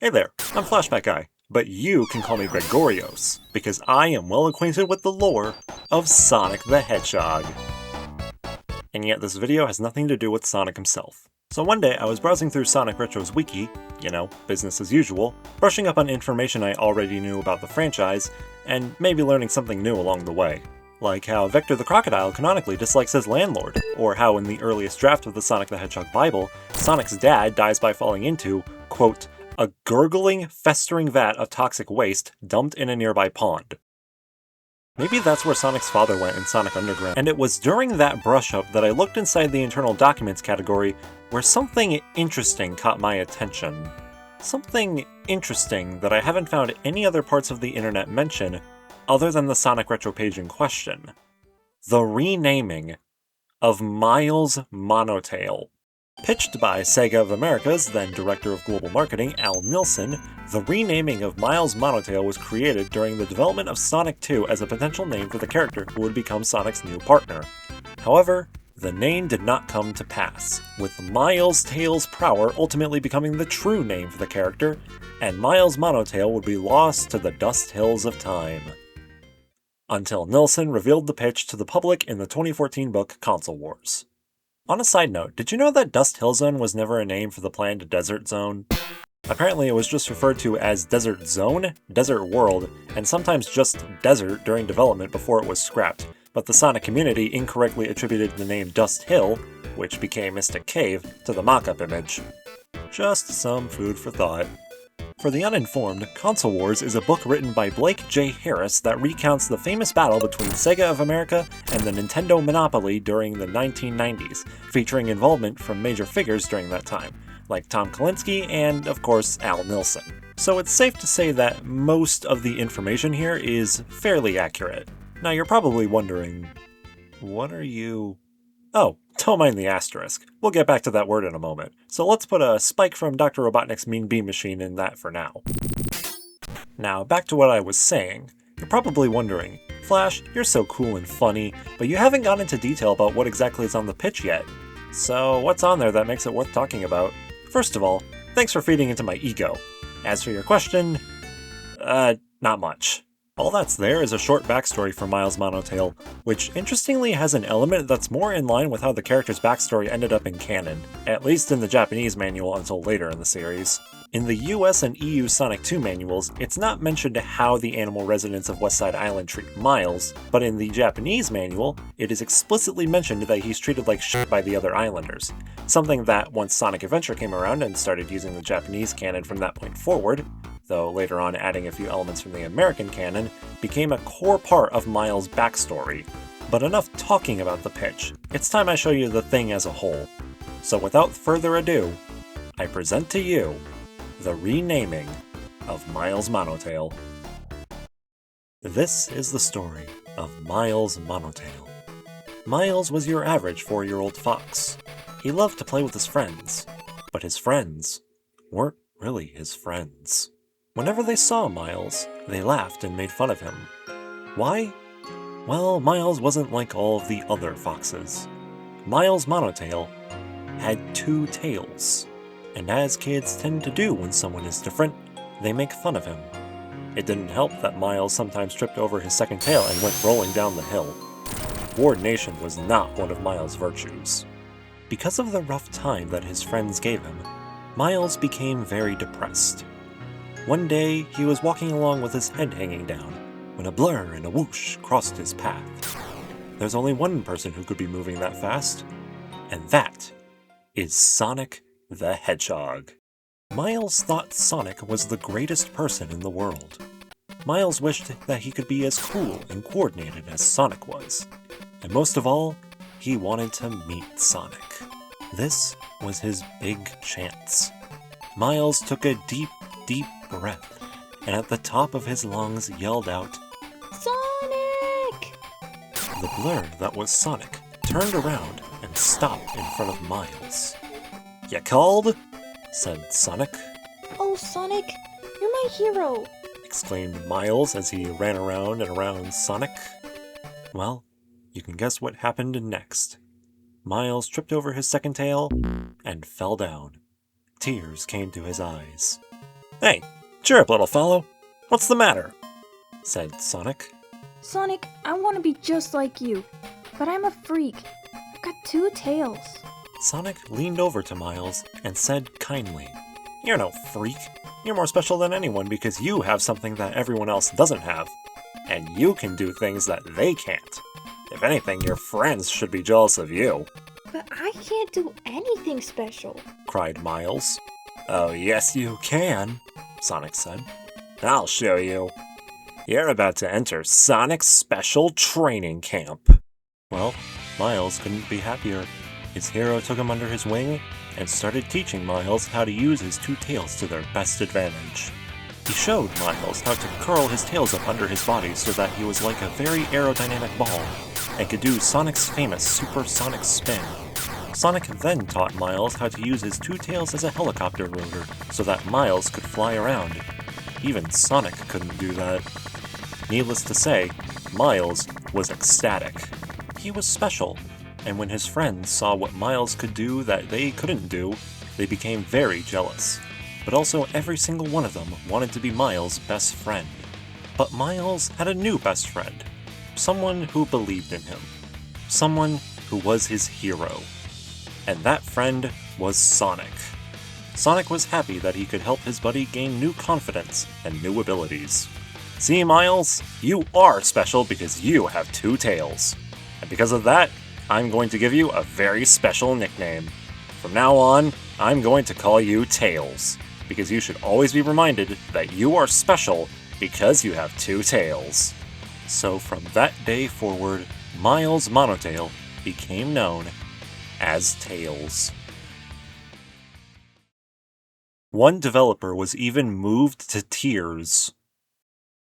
Hey there, I'm Flashback Guy, but you can call me Gregorios, because I am well acquainted with the lore of Sonic the Hedgehog. And yet this video has nothing to do with Sonic himself. So one day I was browsing through Sonic Retro's wiki, business as usual, brushing up on information I already knew about the franchise, and maybe learning something new along the way. Like how Vector the Crocodile canonically dislikes his landlord, or how in the earliest draft of the Sonic the Hedgehog Bible, Sonic's dad dies by falling into, quote, a gurgling, festering vat of toxic waste dumped in a nearby pond. Maybe that's where Sonic's father went in Sonic Underground, and it was during that brush-up that I looked inside the internal documents category where something interesting caught my attention. Something interesting that I haven't found any other parts of the internet mention other than the Sonic Retro page in question. The renaming of Miles Monotail. Pitched by Sega of America's then Director of Global Marketing, Al Nilsson, the renaming of Miles Monotail was created during the development of Sonic 2 as a potential name for the character who would become Sonic's new partner. However, the name did not come to pass, with Miles Tail's Prower ultimately becoming the true name for the character, and Miles Monotail would be lost to the dust hills of time. Until Nilsson revealed the pitch to the public in the 2014 book Console Wars. On a side note, did you know that Dust Hill Zone was never a name for the planned Desert Zone? Apparently it was just referred to as Desert Zone, Desert World, and sometimes just Desert during development before it was scrapped, but the Sonic community incorrectly attributed the name Dust Hill, which became Mystic Cave, to the mock-up image. Just some food for thought. For the uninformed, Console Wars is a book written by Blake J. Harris that recounts the famous battle between Sega of America and the Nintendo monopoly during the 1990s, featuring involvement from major figures during that time, like Tom Kalinske and, of course, Al Nilsson. So it's safe to say that most of the information here is fairly accurate. Now you're probably wondering, what are you... Oh, don't mind the asterisk. We'll get back to that word in a moment. So let's put a Spike from Dr. Robotnik's Mean Bean Machine in that for now. Now, back to what I was saying. You're probably wondering, Flash, you're so cool and funny, but you haven't gone into detail about what exactly is on the pitch yet. So what's on there that makes it worth talking about? First of all, thanks for feeding into my ego. As for your question, not much. All that's there is a short backstory for Miles Monotail, which interestingly has an element that's more in line with how the character's backstory ended up in canon, at least in the Japanese manual until later in the series. In the US and EU Sonic 2 manuals, it's not mentioned how the animal residents of West Side Island treat Miles, but in the Japanese manual, it is explicitly mentioned that he's treated like shit by the other islanders, something that once Sonic Adventure came around and started using the Japanese canon from that point forward, though later on adding a few elements from the American canon, became a core part of Miles' backstory. But enough talking about the pitch, it's time I show you the thing as a whole. So without further ado, I present to you the renaming of Miles Monotail. This is the story of Miles Monotail. Miles was your average 4-year-old fox. He loved to play with his friends, but his friends weren't really his friends. Whenever they saw Miles, they laughed and made fun of him. Why? Well, Miles wasn't like all of the other foxes. Miles Monotail had 2 tails, and as kids tend to do when someone is different, they make fun of him. It didn't help that Miles sometimes tripped over his second tail and went rolling down the hill. Coordination was not one of Miles' virtues. Because of the rough time that his friends gave him, Miles became very depressed. One day, he was walking along with his head hanging down, when a blur and a whoosh crossed his path. There's only one person who could be moving that fast, and that is Sonic the Hedgehog. Miles thought Sonic was the greatest person in the world. Miles wished that he could be as cool and coordinated as Sonic was. And most of all, he wanted to meet Sonic. This was his big chance. Miles took a deep breath, and at the top of his lungs yelled out, "Sonic!" The blur that was Sonic turned around and stopped in front of Miles. "Ya called?" said Sonic. "Oh, Sonic, you're my hero!" exclaimed Miles as he ran around and around Sonic. Well, you can guess what happened next. Miles tripped over his second tail and fell down. Tears came to his eyes. Hey, cheer up, little fellow. What's the matter? Said Sonic. Sonic, I want to be just like you, but I'm a freak. I've got 2 tails. Sonic leaned over to Miles and said kindly, "You're no freak. You're more special than anyone because you have something that everyone else doesn't have. And you can do things that they can't. If anything, your friends should be jealous of you," But I can't do anything special. cried Miles. "Oh, yes you can," Sonic said. "I'll show you. You're about to enter Sonic's Special Training Camp." Well, Miles couldn't be happier. His hero took him under his wing and started teaching Miles how to use his 2 tails to their best advantage. He showed Miles how to curl his tails up under his body so that he was like a very aerodynamic ball and could do Sonic's famous supersonic spin. Sonic then taught Miles how to use his 2 tails as a helicopter rotor so that Miles could fly around. Even Sonic couldn't do that. Needless to say, Miles was ecstatic. He was special, and when his friends saw what Miles could do that they couldn't do, they became very jealous. But also every single one of them wanted to be Miles' best friend. But Miles had a new best friend. Someone who believed in him. Someone who was his hero. And that friend was Sonic. Sonic was happy that he could help his buddy gain new confidence and new abilities. "See, Miles? You are special because you have 2 tails. And because of that, I'm going to give you a very special nickname. From now on, I'm going to call you Tails, because you should always be reminded that you are special because you have 2 tails." So from that day forward, Miles Monotail became known as Tails. One developer was even moved to tears.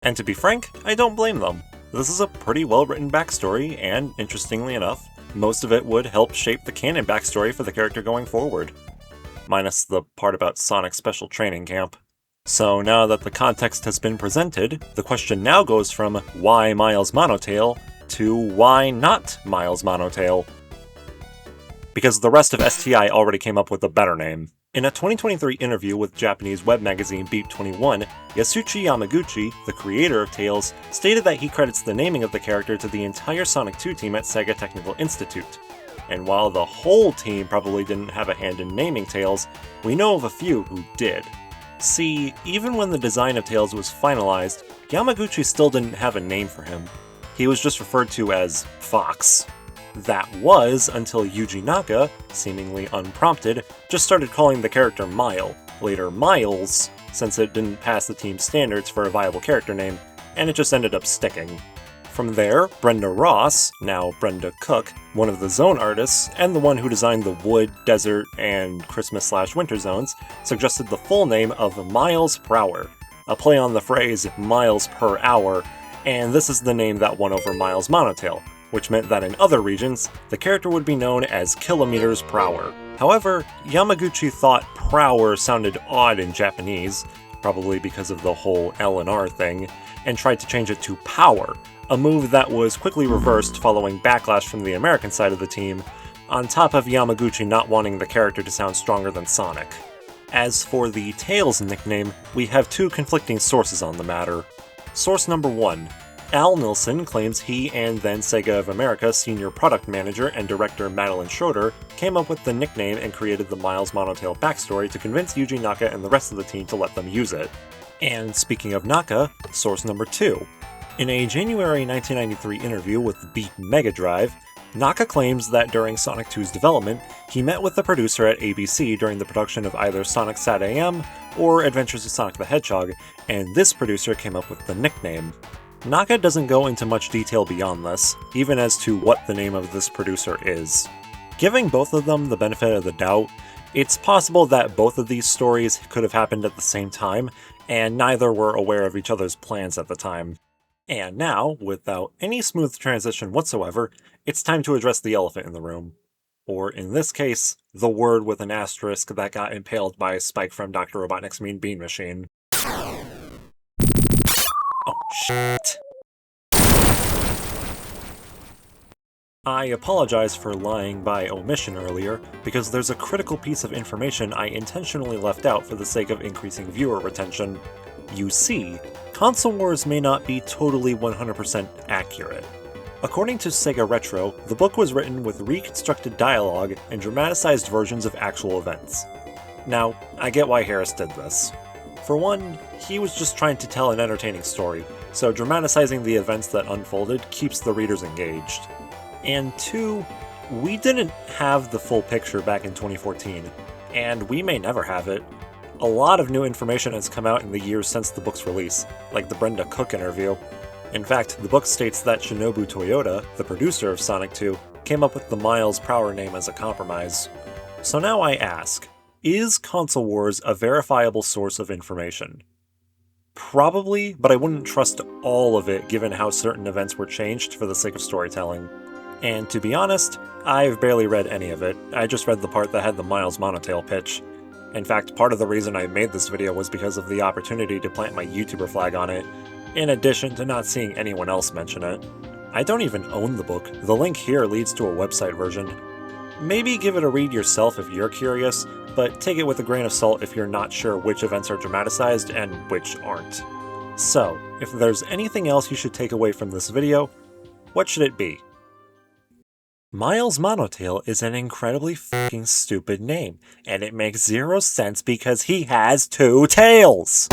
And to be frank, I don't blame them. This is a pretty well-written backstory, and interestingly enough, most of it would help shape the canon backstory for the character going forward. Minus the part about Sonic's special training camp. So now that the context has been presented, the question now goes from why Miles Monotail to why not Miles Monotail? Because the rest of STI already came up with a better name. In a 2023 interview with Japanese web magazine Beat 21, Yasushi Yamaguchi, the creator of Tails, stated that he credits the naming of the character to the entire Sonic 2 team at Sega Technical Institute. And while the whole team probably didn't have a hand in naming Tails, we know of a few who did. See, even when the design of Tails was finalized, Yamaguchi still didn't have a name for him. He was just referred to as Fox. That was until Yuji Naka, seemingly unprompted, just started calling the character Mile, later Miles, since it didn't pass the team's standards for a viable character name, and it just ended up sticking. From there, Brenda Ross, now Brenda Cook, one of the zone artists, and the one who designed the wood, desert, and Christmas/winter zones, suggested the full name of Miles Prower, a play on the phrase miles per hour, and this is the name that won over Miles Monotail, which meant that in other regions, the character would be known as kilometers per hour. However, Yamaguchi thought prower sounded odd in Japanese, probably because of the whole L and R thing, and tried to change it to power, a move that was quickly reversed following backlash from the American side of the team, on top of Yamaguchi not wanting the character to sound stronger than Sonic. As for the Tails nickname, we have 2 conflicting sources on the matter. Source number 1. Al Nilsson claims he and then Sega of America senior product manager and director Madeline Schroeder came up with the nickname and created the Miles Monotail backstory to convince Yuji Naka and the rest of the team to let them use it. And speaking of Naka, source number 2. In a January 1993 interview with Beat Mega Drive, Naka claims that during Sonic 2's development, he met with the producer at ABC during the production of either Sonic Sat AM or Adventures of Sonic the Hedgehog, and this producer came up with the nickname. Naka doesn't go into much detail beyond this, even as to what the name of this producer is. Giving both of them the benefit of the doubt, it's possible that both of these stories could have happened at the same time, and neither were aware of each other's plans at the time. And now, without any smooth transition whatsoever, it's time to address the elephant in the room. Or in this case, the word with an asterisk that got impaled by a spike from Dr. Robotnik's Mean Bean Machine. Oh, shit. I apologize for lying by omission earlier, because there's a critical piece of information I intentionally left out for the sake of increasing viewer retention. You see, Console Wars may not be totally 100% accurate. According to Sega Retro, the book was written with reconstructed dialogue and dramatized versions of actual events. Now, I get why Harris did this. For one, he was just trying to tell an entertaining story, so dramatizing the events that unfolded keeps the readers engaged. And two, we didn't have the full picture back in 2014, and we may never have it. A lot of new information has come out in the years since the book's release, like the Brenda Cook interview. In fact, the book states that Shinobu Toyota, the producer of Sonic 2, came up with the Miles Prower name as a compromise. So now I ask, is Console Wars a verifiable source of information? Probably, but I wouldn't trust all of it given how certain events were changed for the sake of storytelling. And to be honest, I've barely read any of it. I just read the part that had the Miles Monotail pitch. In fact, part of the reason I made this video was because of the opportunity to plant my YouTuber flag on it, in addition to not seeing anyone else mention it. I don't even own the book. The link here leads to a website version. Maybe give it a read yourself if you're curious, but take it with a grain of salt if you're not sure which events are dramatized and which aren't. So, if there's anything else you should take away from this video, what should it be? Miles Monotail is an incredibly fucking stupid name, and it makes zero sense because he has two tails!